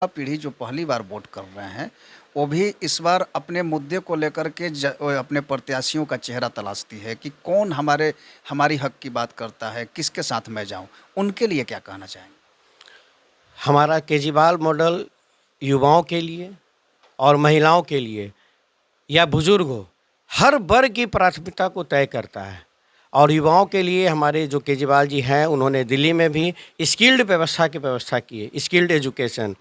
पीढ़ी जो पहली बार वोट कर रहे हैं, वो भी इस बार अपने मुद्दे को लेकर के अपने प्रत्याशियों का चेहरा तलाशती है कि कौन हमारी हक की बात करता है, किसके साथ मैं जाऊं। उनके लिए क्या कहना चाहेंगे? हमारा केजरीवाल मॉडल युवाओं के लिए और महिलाओं के लिए या बुजुर्ग हो, हर वर्ग की प्राथमिकता को तय करता है। और युवाओं के लिए हमारे जो केजरीवाल जी हैं, उन्होंने दिल्ली में भी स्किल्ड व्यवस्था की व्यवस्था की है, skilled education,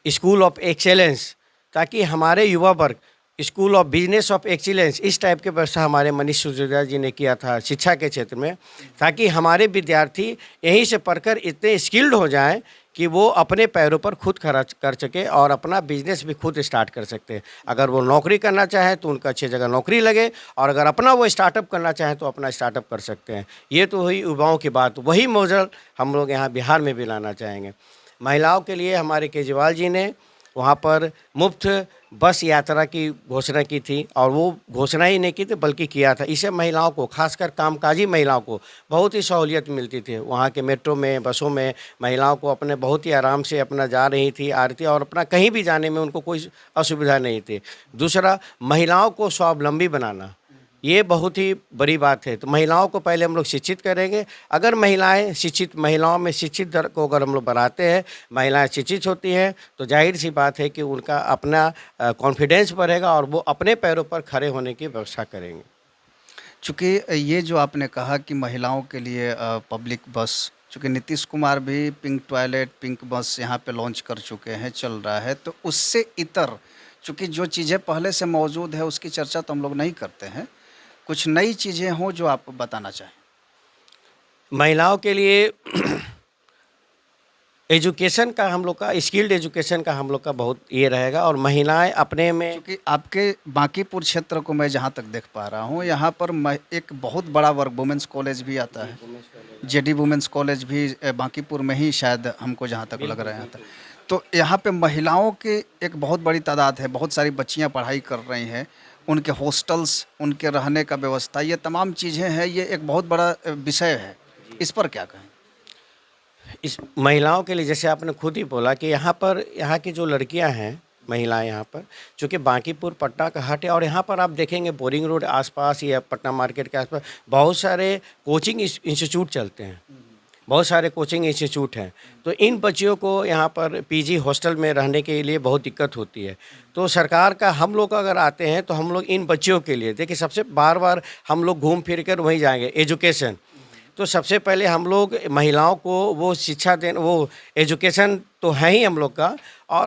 school of excellence, ताकि हमारे युवा वर्ग school of business of excellence, इस टाइप की व्यवस्था हमारे मनीष सिसोदिया जी ने किया था शिक्षा के क्षेत्र में, ताकि हमारे विद्यार्थी यहीं से पढ़कर इतने स्किल्ड हो जाएं कि वो अपने पैरों पर खुद खर्च कर सके और अपना बिजनेस भी खुद स्टार्ट कर सकते हैं। अगर वो नौकरी करना चाहें तो उनका अच्छी जगह नौकरी लगे, और अगर अपना वो स्टार्टअप करना चाहें तो अपना स्टार्टअप कर सकते हैं। ये तो हुई युवाओं की बात। वही मॉडल हम लोग यहाँ बिहार में भी लाना चाहेंगे। महिलाओं के लिए हमारे केजरीवाल जी ने वहाँ पर मुफ्त बस यात्रा की घोषणा की थी, और वो घोषणा ही नहीं की थी बल्कि किया था। इससे महिलाओं को, खासकर कामकाजी महिलाओं को बहुत ही सहूलियत मिलती थी। वहाँ के मेट्रो में, बसों में महिलाओं को अपने बहुत ही आराम से अपना जा रही थी, आ रही थी, और अपना कहीं भी जाने में उनको कोई असुविधा नहीं थी। दूसरा, महिलाओं को स्वावलंबी बनाना, ये बहुत ही बड़ी बात है। तो महिलाओं को पहले हम लोग शिक्षित करेंगे। अगर महिलाओं में शिक्षित दर को अगर हम लोग बढ़ाते हैं, महिलाएं शिक्षित होती हैं, तो जाहिर सी बात है कि उनका अपना कॉन्फिडेंस बढ़ेगा और वो अपने पैरों पर खड़े होने की व्यवस्था करेंगे। चूँकि ये जो आपने कहा कि महिलाओं के लिए पब्लिक बस, चूँकि नीतीश कुमार भी पिंक टॉयलेट, पिंक बस यहाँ पे लॉन्च कर चुके हैं, चल रहा है, तो उससे इतर चूँकि जो चीज़ें पहले से मौजूद है उसकी चर्चा तो हम लोग नहीं करते हैं। कुछ नई चीज़ें हों जो आप बताना चाहें? महिलाओं के लिए एजुकेशन का हम लोग का, स्किल्ड एजुकेशन का हम लोग का बहुत ये रहेगा, और महिलाएं अपने में क्योंकि आपके बांकीपुर क्षेत्र को मैं जहाँ तक देख पा रहा हूँ, यहाँ पर एक बहुत बड़ा वर्ग वुमेंस कॉलेज भी आता है। जेडी वुमेंस कॉलेज भी बांकीपुर में ही शायद, हमको जहाँ तक लग रहा है था। तो यहाँ पे महिलाओं की एक बहुत बड़ी तादाद है, बहुत सारी बच्चियाँ पढ़ाई कर रही हैं, उनके हॉस्टल्स, उनके रहने का व्यवस्था, ये तमाम चीज़ें हैं, ये एक बहुत बड़ा विषय है। इस पर क्या कहें? इस महिलाओं के लिए, जैसे आपने खुद ही बोला कि यहाँ पर, यहाँ की जो लड़कियाँ हैं, महिलाएं यहाँ पर, चूँकि बांकीपुर पटना का हट है, और यहाँ पर आप देखेंगे बोरिंग रोड आसपास या पटना मार्केट के आसपास बहुत सारे कोचिंग इंस्टीट्यूट चलते हैं, बहुत सारे कोचिंग इंस्टीट्यूट हैं। तो इन बच्चियों को यहाँ पर पीजी हॉस्टल में रहने के लिए बहुत दिक्कत होती है। तो सरकार का, हम लोग अगर आते हैं तो हम लोग इन बच्चियों के लिए, देखिए, सबसे बार बार हम लोग घूम फिर कर वहीं जाएंगे, एजुकेशन। तो सबसे पहले हम लोग महिलाओं को वो शिक्षा देना, वो एजुकेशन तो है ही हम लोग का, और